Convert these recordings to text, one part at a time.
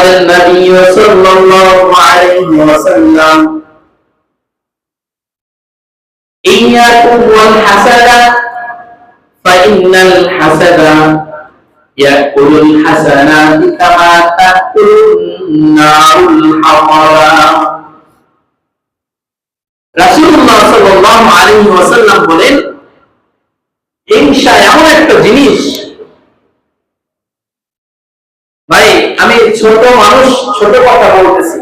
قال النبي صلى الله عليه وسلم إياكم والحسد فإن الحسد يأكل الحسنات كما تأكل النار الحطب রাসূলুল্লাহ সাল্লাল্লাহু আলাইহি ওয়াসাল্লাম বলেন, হিংসা এমন একটা জিনিস, ভাই আমি ছোট মানুষ, ছোট কথা বলতেছি,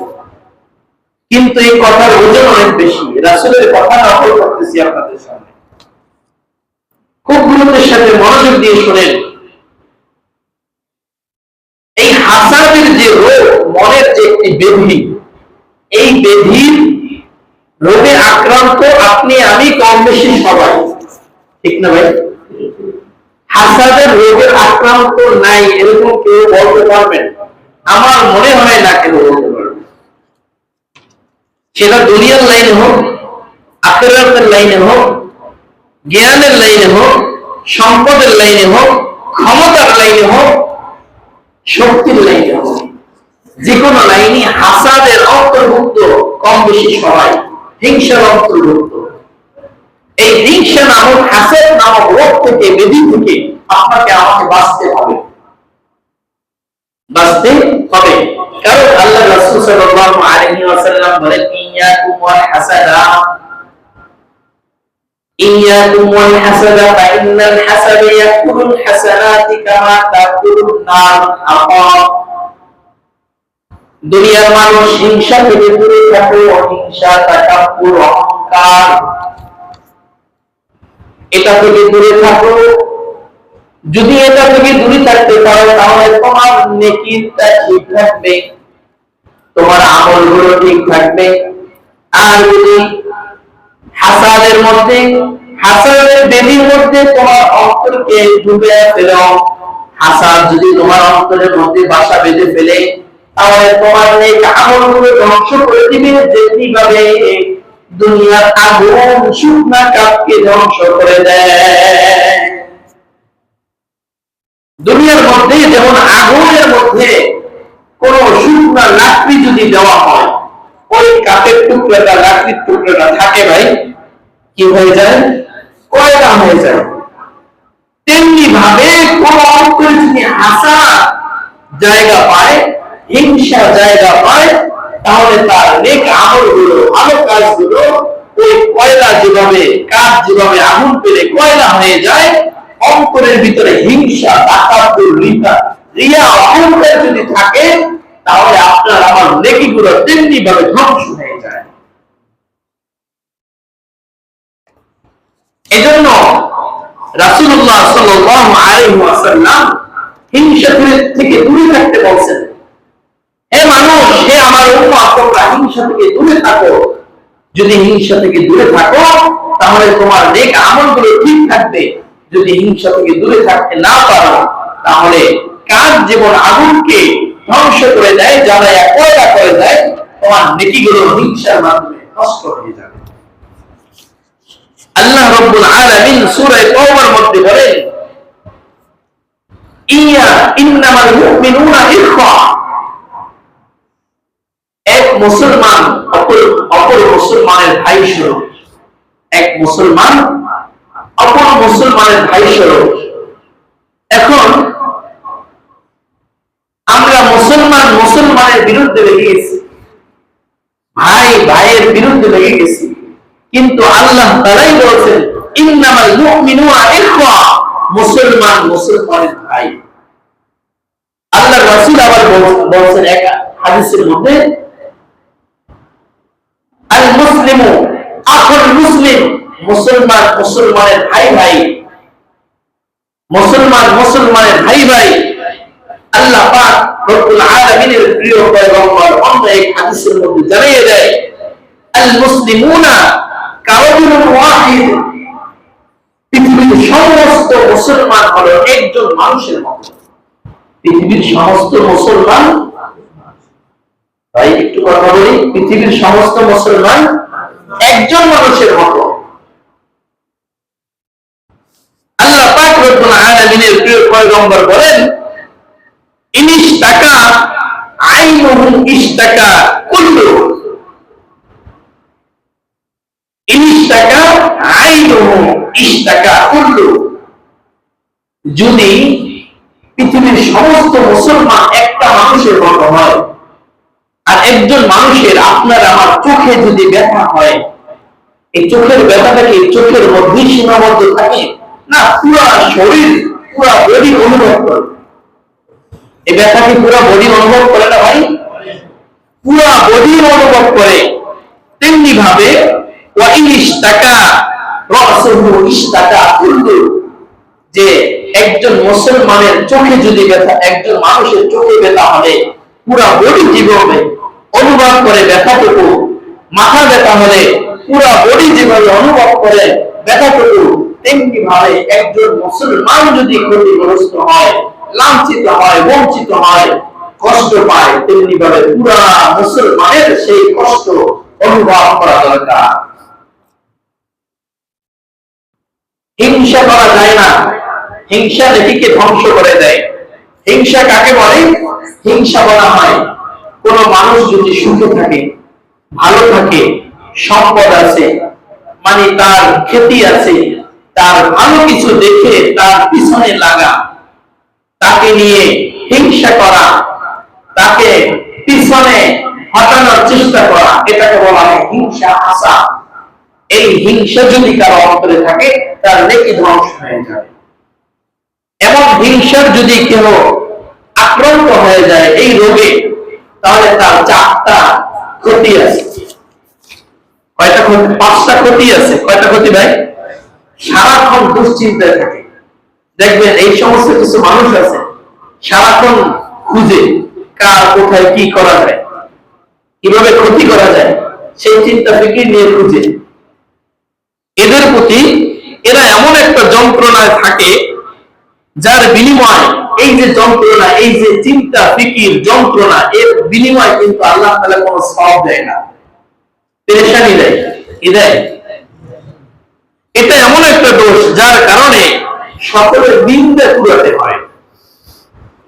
কিন্তু এই কথার ওজন অনেক বেশি। রাসূলের কথা নকল করতেছি আপনাদের সামনে, খুব গুরুত্বের সাথে মনোযোগ দিয়ে শুনেন। এই হাসাদের যে রোগ, মনের যে একটি ব্যাধি, এই ব্যাধির রোগে আক্রান্ত আপনি আমি কম বেশি সবাই, ঠিক না ভাই? হাসাদের রোগে আক্রান্ত নাই এরকম কেউ বলতে পারবেন? আমার মনে হয় না কেউ বলতে পারবে। সেটা দুনিয়ার লাইনে হোক, আখিরাতের লাইনে হোক, জ্ঞানের লাইনে হোক, সম্পদের লাইনে হোক, ক্ষমতার লাইনে হোক, শক্তির লাইনে হোক, যে কোনো লাইনে হাসাদের অন্তর্ভুক্ত কম বেশি সবাই, হিংসার অন্তর্ভুক্ত। এই হিংসা নামক, হাসাদ নামক রোগ থেকে, ব্যাধি থেকে আপনাকে আমাকে বাঁচতে হবে, বাঁচতে হবে। কারণ আল্লাহ রাসূল সাল্লাল্লাহু আলাইহি ওয়াসাল্লাম বলেন, ইয়াকুম ওয়াল হাসাদা, ইয়াকুম ওয়াল হাসাদা ফাইন্নাল হাসাদা ইয়াকুলুল হাসানাতি কামা তাকুলুন নার আতাব। দুনিয়ার মানুষ হিংসা থেকে দূরে থাকো, হিংসা, তাকাব্বুর, অহংকার, এটা থেকে দূরে থাকো। যদি এটা থেকে দূরে থাকতে পারো তাহলে তোমার নেকিটা ঠিক থাকবে, তোমার আমলগুলো ঠিক থাকবে। আর যদি হাসাদের মধ্যে, হাসাদের ব্যাধির মধ্যে তোমার অন্তরকে ডুবে ফেলো, হাসাদ যদি তোমার অন্তরের মধ্যে বাসা বেঁধে ফেলে, তাহলে তোমার নেক আমলগুলো ধ্বংস করে দিবে, যেভাবে দুনিয়ার আগুন শুকনা কাঠকে ধ্বংস করে দেয়। দুনিয়ার মধ্যে যেমন আগুনের মধ্যে কোন শুকনা লাকড়ি যদি দেওয়া হয়, ওই কাঠের টুকরাটা, লাকড়ির টুকরাটা থাকে ভাই, কি হয়ে যায়? কয়লা হয়ে যায়। তেমনি ভাবে কোন অন্তরে যদি হাসাদ জায়গা পায়, হিংসা জায়গা পায়, তাহলে তার নেক আমলগুলো, ভালো কাজগুলো ওই কয়লা যেভাবে, কাঠ যেভাবে আগুন পেলে কয়লা হয়ে যায়, অন্তরের ভিতরে হিংসা, তাকাব্বুর, রিয়া, অহংকার যদি থাকে, তাহলে আপনার আমার নেকিগুলো তেমনি ভাবে ধ্বংস হয়ে যায়। এজন্য রাসূলুল্লাহ সাল্লাল্লাহু আলাইহি ওয়াসাল্লাম হিংসা থেকে দূরে থাকতে বলছেন। হে মানুষ, হে আমার উম্মত, তোমরা হিংসা থেকে দূরে থাকো। যদি হিংসা থেকে দূরে থাকো তাহলে তোমার নেক আমলগুলো ঠিক থাকবে। যদি হিংসা থেকে দূরে থাকতে না পারো, তাহলে কাজ যেমন আগুনকে ধ্বংস করে দেয়, জ্বালায়া কয়লা করে দেয়, তোমার নেকিগুলো হিংসার মাধ্যমে নষ্ট হয়ে যাবে। আল্লাহ রাব্বুল আলামিন সূরা তাওবার মধ্যে বলেন, ইন্নামাল মুমিনুনা ইখওয়া। এক মুসলমান অপর মুসলমানের ভাই স্বরূপ, এক মুসলমান অপর মুসলমানের ভাই স্বরূপ। এখন আমরা মুসলমানের বিরুদ্ধে লেগে গেছি, ভাই ভাইয়ের বিরুদ্ধে লেগে গেছি, কিন্তু আল্লাহ তাআলাই বলেছেন, ইন্নামাল মুমিনুনা ইখওয়া, মুসলমানের ভাই। আল্লাহর রাসূল আবার বলেছেন এক হাদিসের মধ্যে, আল মুসলিমু আখুল মুসলিম, মুসলমানের ভাই ভাই, মুসলমানের ভাই ভাই। আল্লাহ পাক রব্বুল আলামিনের প্রিয় পয়গম্বর অন্য এক হাদিসের মধ্যে জানিয়ে দেয়, আল মুসলিমুনা কারাজুলুন ওয়াহিদ, পৃথিবীর সমস্ত মুসলমান হলো একজন মানুষের মতো। পৃথিবীর সমস্ত মুসলমান, ভাই একটু কথা বলি, পৃথিবীর সমস্ত মুসলমান একজন মানুষের মতো। আল্লাহ পাক রব্বুল আলামিনের প্রিয় পয়গম্বর বলেন, ইনিশ টাকা আই আইনুহু ইশতাকা কুল্লু, ইশতাকা আইনুহু ইশতাকা কুল্লু। যদি পৃথিবীর সমস্ত মুসলমান একটা মানুষের মতো হয়, আর একজন মানুষের আপনার আমার চোখে যদি ব্যথা হয়, এই চোখের ব্যথাটা কি চোখের মধ্যে সীমাবদ্ধ থাকে না পুরো শরীর পুরো বডি অনুভব করে? এই ব্যথা কি পুরো বডি অনুভব করে না ভাই? পুরো বডি অনুভব করে। তেমনি ভাবে যে একজন মুসলমানের চোখে যদি ব্যথা, একজন মানুষের চোখে ব্যথা হলে পুরো বডি যেভাবে অনুভব করে ব্যথাটুকু, মাথা ব্যথা হলে পুরো বডি যেভাবে অনুভব করে ব্যথাটুকু, তেমনি ভাবে একজন মুসলমান যদি ক্ষতিগ্রস্ত হয়, লাঞ্ছিত হয়, বঞ্চিত হয়, কষ্ট পায়, তেমনি ভাবে পুরা মুসলমানের সেই কষ্ট অনুভব করা দরকার। হিংসা করা যায় না, হিংসা নেকিকে ধ্বংস করে দেয়। হিংসা কাকে বলে? হিংসা বলা হয় কোন মানুষ যদি সুখে থাকে, ভালো থাকে, সম্পদ আছে, মানে তার খ্যাতি আছে, তার ভালো কিছু দেখে তার পিছনে লাগা, তাকে নিয়ে হিংসা করা, তাকে পিছনে হটানোর চেষ্টা করা, এটাকে বলা হয় হিংসা হাসাদ। এই হিংসা যদি কারো অন্তরে থাকে তার নেকি ধ্বংস হয়ে যাবে। এবং হিংসার যদি কেউ আক্রান্ত হয়ে যায় এই রোগে, তাহলে তার 4টা ক্ষতি আছে। কয়টা ক্ষতি? 5টা ক্ষতি আছে। কয়টা ক্ষতি ভাই? সারাক্ষণ দুশ্চিন্তায় থাকে। দেখবেন এই সমস্ত কিছু মানুষ আছে সারাক্ষণ খুঁজে কার কোথায় কি করা যায়, কিভাবে ক্ষতি করা যায়, সেই চিন্তা ফিকির নিয়ে খুঁজে। এদের প্রতি এরা এমন একটা যন্ত্রণায় থাকে যার বিনিময়, এই যে যন্ত্রণা, এই যে চিন্তা ফিকির যন্ত্রণা, এর বিনিময় কিন্তু আল্লাহ তাআলা কোনো সওয়াব দেয় না, পেরেশানি দেয়। কি দেয়? এটা এমন একটা দোষ যার কারণে সকলের নিন্দা কুড়াতে হয়।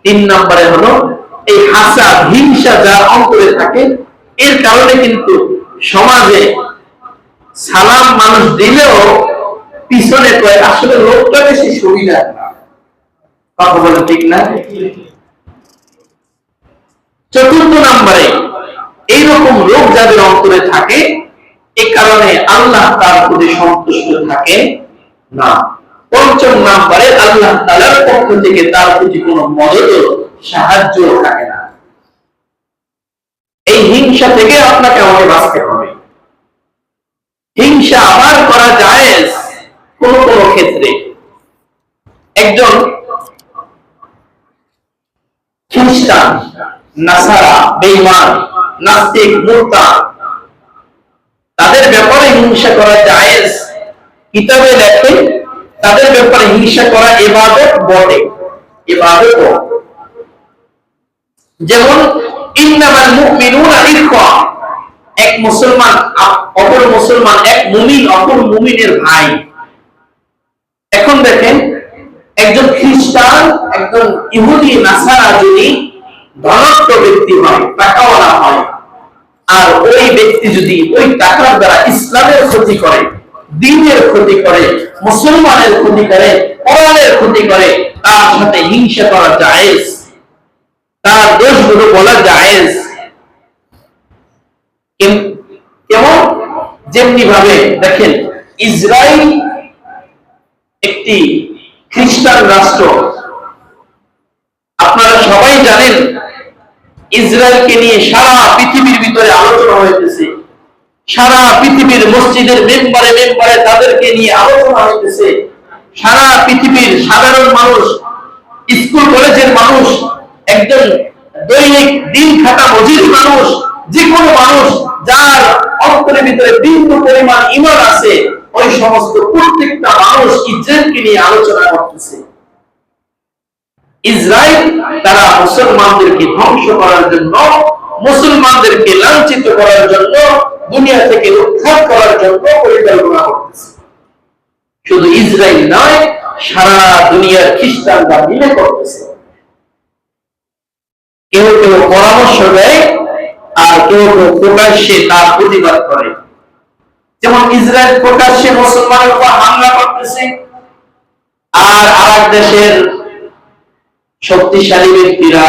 3 নম্বরে হলো এই হাসাদ, হিংসা যার অন্তরে থাকে, এর কারণে কিন্তু সমাজে সালাম মানুষ দিলেও পিছনে কয় আসলে লোকটা বেশি সুবিধা না। কথা বলে ঠিক না? 4 নম্বরে এইরকম লোক যাদের অন্তরে থাকে, এই কারণে আল্লাহ তার প্রতি সন্তুষ্ট থাকে না। 5 নম্বরে আল্লাহ তাআলার পক্ষ থেকে তার প্রতি কোনো মদদ সাহায্য থাকে না। এই হিংসা থেকে আপনাকে আমাকে বাঁচতে হবে। হিংসা আবার করা জায়েজ কোন কোন ক্ষেত্রে। একজন খ্রিস্টান, নাসারা, বেঈমান, নাস্তিক, মুরতাদ, তাদের ব্যাপারে হিংসা করা জায়েজ। কিতাবে লেখে তাদের ব্যাপারে হিংসা করা ইবাদত বটে, ইবাদত। যেমন ইন্নামাল মুমিনুনা ইখওয়া, এক মুসলমান অপর মুসলমান, এক মুমিন অপর মুমিনের ভাই। এখন দেখেন একজন খ্রিস্টান, একজন ইহুদি, নাসারা যদি ধনাঢ্য ব্যক্তি হয়, টাকাওয়ালা হয়, আর ওই ব্যক্তি যদি ওই টাকার দ্বারা ইসলামের ক্ষতি করে, দ্বীনের ক্ষতি করে, মুসলমানের ক্ষতি করে, কোরআনের ক্ষতি করে, তার সাথে হিংসা করা জায়েজ, তার দোষগুলো বলা জায়েজ। কেমন? যেমনি ভাবে দেখেন ইসরায়েল একটি খ্রিস্টান রাষ্ট্র। আপনারা সবাই জানেন ইসরায়েলকে নিয়ে সারা পৃথিবীর ভিতরে আলোচনা হইতেছে, সারা পৃথিবীর মসজিদের মেম্বারে মেম্বারে তাদেরকে নিয়ে আলোচনা হইতেছে। সারা পৃথিবীর সাধারণ মানুষ, স্কুল কলেজের মানুষ, একজন দৈনিক দিন খাটা মজুরি মানুষ, যে কোনো মানুষ যার অন্তরের ভিতরে বিন্দু পরিমাণ ঈমান আছে, ওই সমস্ত প্রত্যেকটা মানুষ ইসরায়েলকে নিয়ে আলোচনা করতেছে। ইসরায়েল তারা মুসলমানদেরকে ধ্বংস করার জন্য, মুসলমানদেরকে লাঞ্ছিত করার জন্য, দুনিয়া থেকে উদ্ধার করার জন্য পরিকল্পনা করতেছে। শুধু ইসরায়েল নয়, সারা দুনিয়ার খ্রিস্টানরা মিলে করতেছে। কেউ কেউ পরামর্শ দেয়, আর কেউ কেউ প্রকাশ্যে তার প্রতিবাদ করে। যেমন ইসরায়েল প্রকাশ্যে মুসলমানের উপর হামলা করতেছে, আর আরেক দেশের শক্তিশালী ব্যক্তিরা,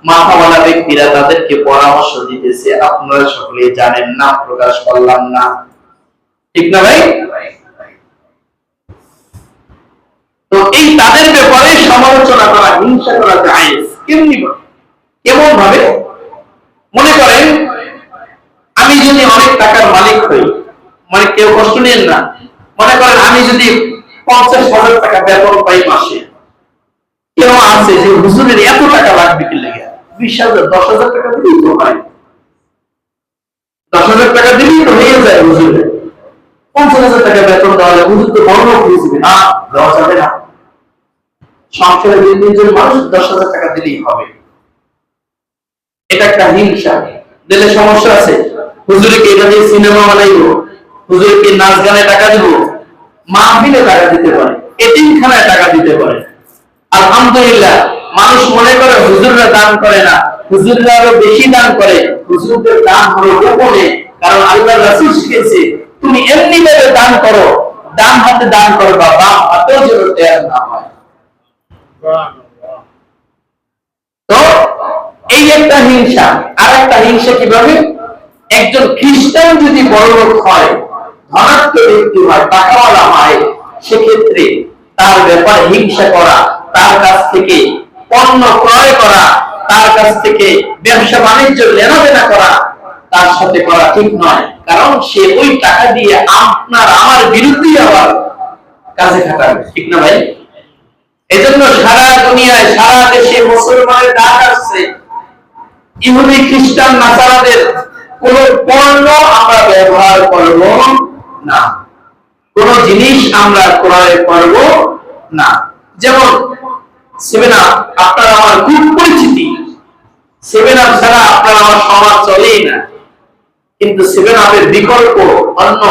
মাথাওয়ালা ব্যক্তিরা তাদেরকে পরামর্শ দিতেছে, আপনারা সকলে জানেন না, প্রকাশ করলাম না। ঠিক না ভাই? তো এই তাদের ব্যাপারে সমালোচনা করা, হিংসা করা জায়েজ। কেমন ভাবে? মনে করেন আমি যদি অনেক টাকার মালিক হই, মানে কেউ কষ্ট নেন না, মনে করেন আমি যদি 50,000 টাকা বেতন পাই মাসে, কেউ আছে যে হুজুরের এত টাকা লাগবে কি লাগে, 20,000 10,000 টাকা দিলেই তো হয়, 10,000 টাকা দিলেই তো হয়ে যায় হুজুরের। 50,000 টাকা বেতন দেওয়া হুজুর তো বড় খুঁজবে না, দেওয়া যাবে না। সংসারে 2-3 জন মানুষ 10,000 টাকা দিলেই হবে। এটা একটা হিংসা। দিলে সমস্যা আছে। হুজুরকে এটা দিয়ে সিনেমা বানাইবো, হুজুরকে নাচ গানে টাকা দিব, মাহফিলে টাকা দিতে পারে, এতিমখানায় টাকা দিতে পারে। আলহামদুলিল্লাহ, মানুষ মনে করে হুজুররা দান করে না, হুজুররা আরো বেশি দান করে। হুজুরদের দান হলো গোপনে, কারণ আল্লাহর রাসূল শিখিয়েছে তুমি এমনি ভাবে দান করো, ডান হাতে দান করবা, বাম হাতেও যেন দেয়া না হয়। তো এই একটা হিংসা। আর একটা হিংসা কিভাবে? একজন খ্রিস্টান যদি বড়লোক হয়, ধনাঢ্য ব্যক্তি হয়, টাকাওয়ালা হয়, সেক্ষেত্রে তার ব্যাপারে হিংসা করা, তার কাছ থেকে পণ্য ক্রয় করা, তার কাছ থেকে ব্যবসা বাণিজ্য লেনাদেনা করা, তার সাথে করা ঠিক নয়। কারণ সে ওই টাকা দিয়ে আপনার আমার বিরুদ্ধে আবার কাজে খাটাবে। ঠিক না ভাই? এজন্য সারা দুনিয়ায়, সারা দেশে মুসলমানের ডাক আসছে, ইহুদি খ্রিস্টান নাসারাদের কোন পণ্য আমরা ব্যবহার করব না, কোন জিনিস আমরা ক্রয় করব না। যেমন 7 আপ, আপনার আমার খুব পরিচিতি। 7 আপ ছাড়া আপনার আমার সমাজ চলেই না। কিন্তু 7 আপের বিকল্প অন্য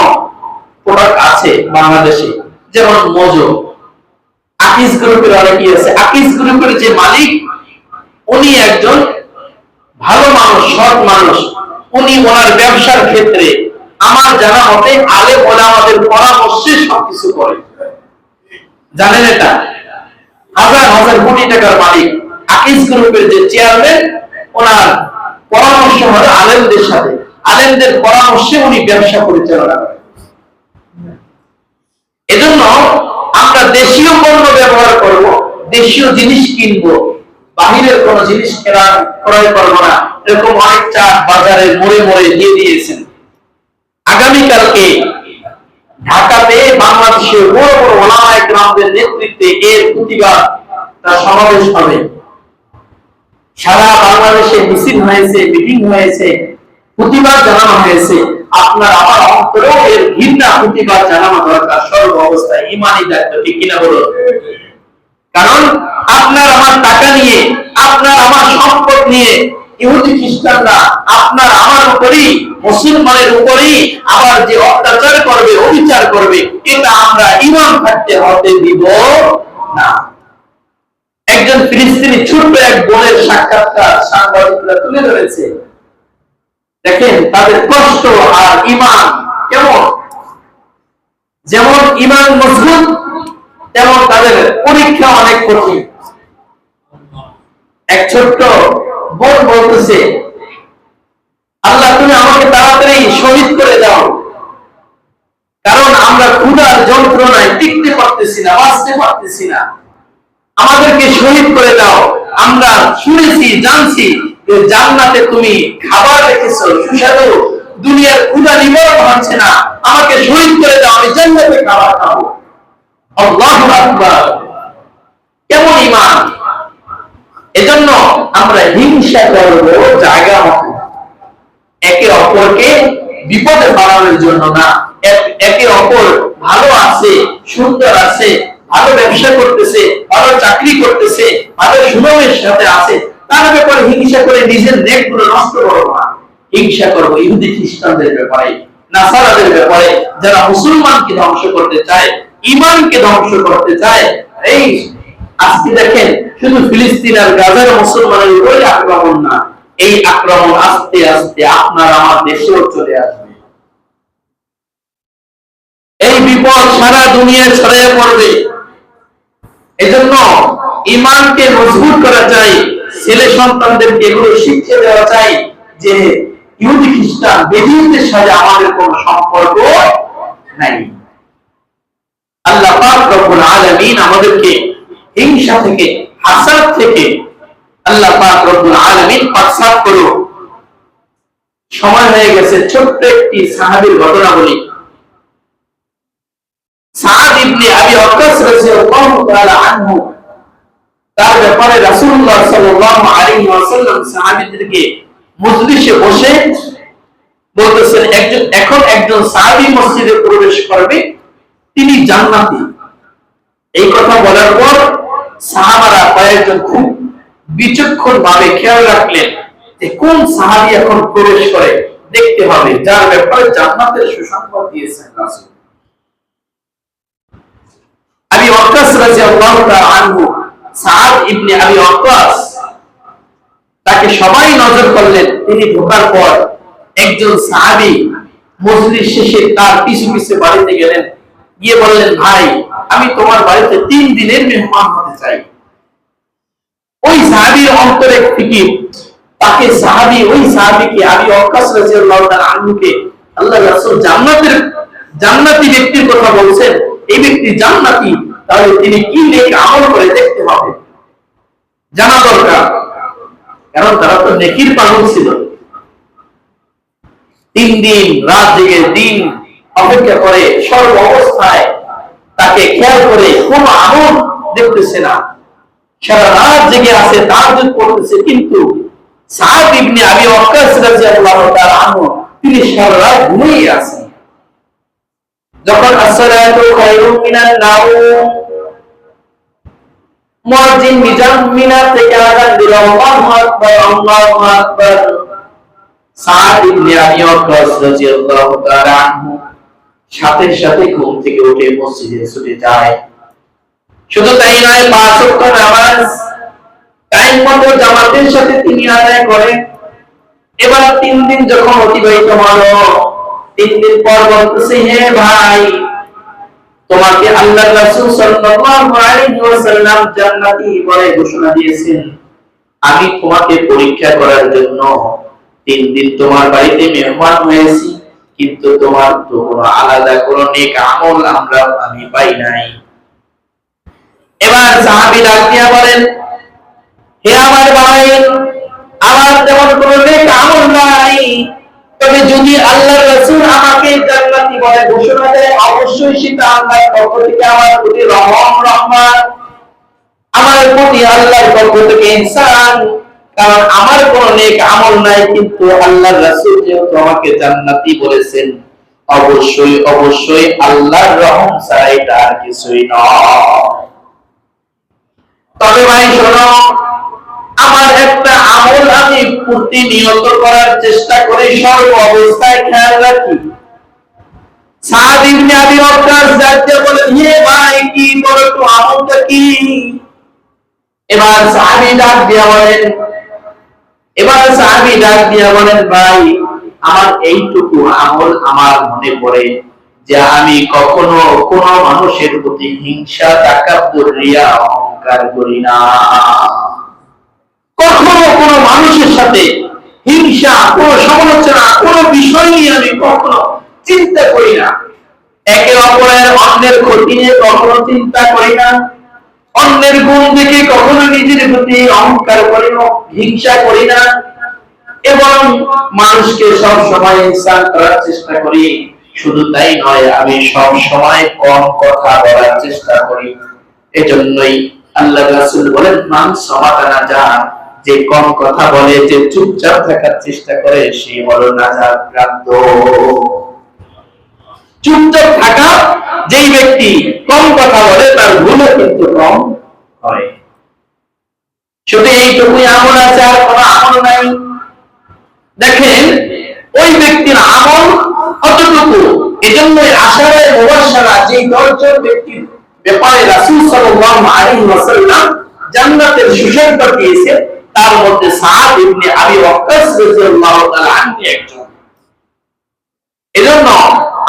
প্রোডাক্ট আছে বাংলাদেশে, যেমন মোজো। আকিস গ্রুপের অনেকেই আছে। আকিস গ্রুপের যে মালিক, উনি একজন ভালো মানুষ, সৎ মানুষ। উনি ওনার ব্যবসার ক্ষেত্রে আমার জানা মতে আলেম ওলামাদের পরামর্শে সবকিছু করে। জানেন এটা? হাজার হাজার কোটি টাকার মালিক আকিস গ্রুপের যে চেয়ারম্যান, ওনার পরামর্শ হলো আলেমদের সাথে, আলেমদের পরামর্শে উনি ব্যবসা পরিচালনা করেন। এজন্য আমরা দেশীয় পণ্য ব্যবহার করব, দেশীয় জিনিস কিনবো, বাহিরের কোন জিনিস ক্রয় করবো না। এরকম অনেক চাট বাজারে মোড়ে মোড়ে দিয়ে দিয়েছেন। আগামীকালকে ঢাকাতে বাংলাদেশের বড় বড় ওলামায়ে কেরামদের নেতৃত্বে এর প্রতিবাদ সমাবেশ হবে। সারা বাংলাদেশে মিছিল হয়েছে, মিটিং হয়েছে, প্রতিবাদ জানানো হয়েছে। আপনার আমার অন্তরেও এর ঘৃণা প্রতিবাদ জানানো দরকার সর্ব অবস্থায়, ইমানি দায়িত্ব। ঠিক কিনা বলো? কারণ আপনার আমার টাকা নিয়ে, আপনার আমার সম্পদ নিয়ে ইহুদি খ্রিস্টানরা আপনার আমার উপরই, মুসলমানের উপরই আবার যে অত্যাচার করবে, অবিচার করবে, এটা আমরা ইমান থাকতে হতে দিব না। একজন ফিলিস্তিনি ছোট্ট এক বোনের সাক্ষাৎকার সাংবাদিকরা তুলে ধরেছে। দেখেন তাদের কষ্ট আর ইমান কেমন। যেমন ইমান মজবুত, তেমন তাদের পরীক্ষা অনেক কঠিন। এক ছোট্ট বোন বলতেছে, আল্লাহ তুমি আমাকে তাড়াতাড়ি শহীদ করে দাও, কারণ আমরা ক্ষুধার যন্ত্রণায় টিকতে পারতেছি না, বাঁচতে পারতেছি না, আমাদেরকে শহীদ করে দাও। আমরা শুনেছি, জানছি যে জান্নাতে তুমি খাবার রেখেছো সুস্বাদু, দুনিয়ার ক্ষুধা নিবারণ হচ্ছে না, আমাকে শহীদ করে দাও, আমি জান্নাতে খাবার খাবো। আল্লাহু আকবার! কেমন ঈমান! এজন্য আমরা হিংসা করব জায়গা মতো, একে অপরকে বিপদে ফেলানোর জন্য না। একে অপর ভালো আছে, সুন্দর আছে, ভালো ব্যবসা করতেছে, ভালো চাকরি করতেছে, ভালো সুনামের সাথে আছে, তার ব্যাপারে হিংসা করে নিজের নেকগুলো নষ্ট করবো না। হিংসা করবো ইহুদি খ্রিস্টানদের ব্যাপারে, নাসারাদের ব্যাপারে, যারা মুসলমানকে ধ্বংস করতে চায়, ইমানকে ধ্বংস করতে চায়। এই আজকে দেখেন শুধু ফিলিস্তিন আর গাজার মুসলমানের উপরে আক্রমণ না, এই আক্রমণ আস্তে আস্তে আপনার আমার দেশেও চলে আসবে। এই বিপদ সারা দুনিয়ায় ছড়িয়ে পড়বে। এজন্য ঈমানকে মজবুত করা চাই, ছেলে সন্তানদেরকে এগুলো শিক্ষা দেওয়া চাই যে ইহুদি খ্রিস্টান বেদিনদের সাথে আমাদের কোনো সম্পর্ক নাই। আল্লাহ পাক রব্বুল আলামিন আমাদেরকে হিংসা থেকে, হাসাদ থেকে আল্লাহ পাক রব্বুল আলামিন পাকসাত করুন। সময় হয়ে গেছে, ছোট্ট একটি সাহাবীর ঘটনা বলি। সাদ ইবনে আবি ওয়াক্কাস রাদিয়াল্লাহু তাআলা আনহু, তার ব্যাপারে রাসূলুল্লাহ সাল্লাল্লাহু আলাইহি ওয়াসাল্লাম সাহাবীদেরকে মজলিসে বসে বলতেছেন, একজন সাহাবী মসজিদে প্রবেশ করবে, তিনি জান্নাতি। এই কথা বলার পর সাহাবারা কয়েকজন খুব বিচক্ষণ ভাবে খেয়াল রাখলেন যে কোন সাহাবী এখন প্রবেশ করে, দেখতে হবে যার ব্যাপারে জান্নাতের সুসংবাদ দিয়েছেন রাসূল। আবি ওয়াক্কাস রাদিয়াল্লাহু তাআলা আনহু, সাদ ইবনে আবি ওয়াক্কাস, তাকে সবাই নজর করলেন। তিনি ঢোকার পর একজন সাহাবী মজলিস শেষে তার পিছু পিছু বাড়িতে গেলেন, গিয়ে বললেন, ভাই আমি তোমার বাড়িতে 3 দিনের মেহমান হতে চাই। ওই সাহাবীর অন্তরে ফিকির, তাকে ওই সাহাবীকে আবি ওয়াক্কাস রাদিয়াল্লাহু তাআলা আনহুকে আল্লাহ রাসূল জান্নাতি ব্যক্তির কথা বলছেন, এই ব্যক্তি জান্নাতি, তাহলে তিনি কি নেক আমল করে দেখতে হবে, জানা দরকার। কারণ তারা তো নেকির পাগল ছিল। 3 দিন রাত জেগে দিন অপেক্ষা করে, সর্ব অবস্থায় তাকে খেয়াল করে কোনো আমল দেখতেছে না, সারা রাত জেগে আছে, তাহাজ্জুদ পড়তেছে, কিন্তু সাদ ইবনে আবি ওয়াক্কাস রাদিয়াল্লাহু তাআলা আনহু তিনি সারা রাত ঘুমিয়ে আছেন। যখন আসসালাতু খায়রুম মিনান নাওম, মুয়াজ্জিন মিনার থেকে আযান দিল, আল্লাহু আকবার আল্লাহু আকবার, সাদ ইবনে আবি ওয়াক্কাস রাদিয়াল্লাহু তাআলা আনহু সাথে সাথে ঘুম থেকে উঠে মসজিদে ছুটে যায়। শুধু তাই নয়, 5 ওয়াক্ত নামাজ টাইম মতো জামাতের সাথে তিনি আদায় করেন। এবার 3 দিন যখন অতিবাহিত হলো, 3 দিন পর বলতেছে, হে ভাই, তোমাকে আল্লাহর রাসূল সাল্লাল্লাহু আলাইহি ওয়াসাল্লাম জান্নাতি বলে ঘোষণা দিয়েছেন। আমি তোমাকে পরীক্ষা করার জন্য 3 দিন তোমার বাড়িতে মেহমান হয়েছি, কিন্তু তোমার তো কোনো আলাদা কোনো নেক আমল আমি পাই নাই। এবার সাহাবী ডাক দিয়া বলেন, হে আমার ভাই, আমার তেমন কোনো নেক আমল নাই, তবে যদি আল্লাহর রাসূল আমাকে জান্নাতি বলে ঘোষণা দেয়, অবশ্যই সেটা আল্লাহর পক্ষ থেকে আমার প্রতি রহমত, আমার প্রতি আল্লাহর পক্ষ থেকে ইহসান। কারণ আমার কোনো নেক আমল নাই, কিন্তু আল্লাহর রাসূল যেহেতু আমাকে জান্নাতি বলেছেন, অবশ্যই আল্লাহর রহম ছাড়া এটা আর কিছুই নয়। তবে ভাই শোনো, আমার একটা আমল আমি প্রতিনিয়ত করার চেষ্টা করি, সর্ব অবস্থায় খেয়াল রাখি। সাদ ইবনে আবি ওয়াক্কাস যাতে বলেন, হে ভাই, কি বলো তো আমলটা কি? এবার সাহাবী ডাক দিয়া বলেন, ভাই, আমার এইটুকু আমল আমার মনে পড়ে যে আমি কখনো কোনো মানুষের প্রতি হিংসা, তাকাব্বুর, রিয়া, অহংকার করি না। কখনো কোনো মানুষের সাথে হিংসা, কোনো সমালোচনা, কোনো বিষয় নিয়ে আমি কখনো চিন্তা করি না। একে অপরের অন্যের ক্ষতি নিয়ে কখনো চিন্তা করি না। অন্যের গুণ দেখে কখনো নিজের প্রতি অহংকার করি না, হিংসা করি না, এবং মানুষকে সব সময় ইহসান করার চেষ্টা করি। শুধু তাই নয়, আমি সব সময় কম কথা বলার চেষ্টা করি। এজন্যই আল্লাহ রাসূল বলেন, মান সামাতানা যা, যে কম কথা বলে, যে চুপচাপ থাকার চেষ্টা করে, সে হলো নাজাত প্রাপ্ত। চুপচাপ থাকা যেই ব্যক্তি কম কথা বলে, তার ভুলও কিন্তু কম হয়। শুধু এইটুকুই আমল আছে, আর কোনো আমল নাই। দেখেন, ওই ব্যক্তির আমল কতটুকু। এজন্যই আশারায়ে মুবাশশারা, যেই 10 জন ব্যক্তির ব্যাপারে রাসূল সাল্লাল্লাহু আলাইহি ওয়াসাল্লাম জান্নাতের সুসংবাদ দিয়েছে, তার মধ্যে সাদ ইবনে আবি ওয়াক্কাস রাদিয়াল্লাহু তাআলা আনহু একজন। এজন্য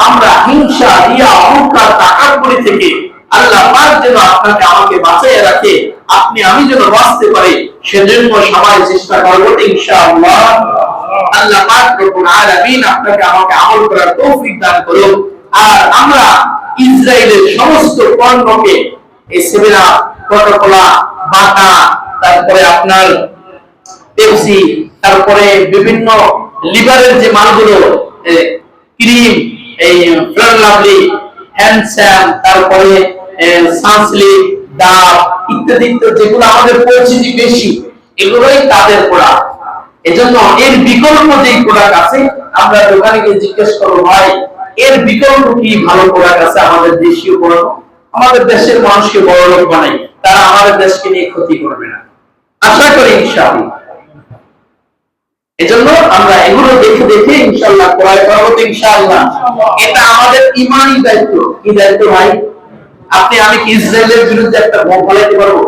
আমরা হিংসা, রিয়া, অহংকার, তাকাব্বুরি থেকে আল্লাহ পাক যেন আপনাকে আমাকে বাঁচিয়ে রাখে, আপনি আমি যেন বাঁচতে পারি, সেজন্য সবাই চেষ্টা করব ইনশাআল্লাহ। আল্লাহ পাক রব্বুল আলামিন আপনাকে আমাকে আমল করার তৌফিক দান করুন। আর আমরা ইসরায়েলের সমস্ত পণ্যকে, এই সেভেনা, কোকা-কোলা, বাটা, তারপরে আপনার পেপসি, তারপরে বিভিন্ন লিভারের যে মালগুলো, ক্রিম, এই ফেয়ার লাভলি, হ্যান্ডস্যাম, তারপরে সানসিল্ক, ডাব ইত্যাদি ইত্যাদি যেগুলো আমাদের পরিচিতি বেশি, এগুলোই তাদের প্রোডাক্ট। এজন্য এর বিকল্প যে প্রোডাক্ট আছে, আমরা দোকানে গিয়ে জিজ্ঞেস করবো, ভাই এর বিকল্প কি ভালো প্রোডাক্ট আছে আমাদের দেশীয় প্রোডাক্ট? আমাদের দেশের মানুষকে বড় লোক বানাই, তারা আমাদের দেশকে নিয়ে ক্ষতি করবে না, আশা করি ইনশাআল্লাহ। এজন্য আমরা এগুলো দেখে দেখে ইনশাআল্লাহ ক্রয় করব ইনশাআল্লাহ। এটা আমাদের ঈমানি দায়িত্ব। কি দায়িত্ব ভাই? আপনি আমি কি ইসরায়েলের বিরুদ্ধে একটা বোম ফলাইতে পারবো?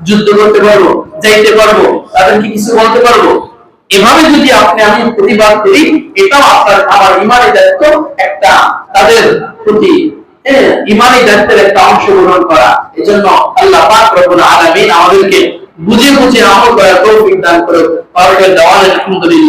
যুদ্ধ করতে পারবো? যাইতে পারবো? তাদেরকে কিছু বলতে পারবো? এভাবে যদি আপনি আমি প্রতিবাদ করি, এটাও আপনার আমার ঈমানি দায়িত্ব, একটা তাদের প্রতি ঈমানি দায়িত্বের একটা অংশ গ্রহণ করা। এজন্য আল্লাহ পাক রব্বুল আলামিন আমাদেরকে বুঝে বুঝে আমল করার তৌফিক দান করুন। আলহামদুলিল্লাহ।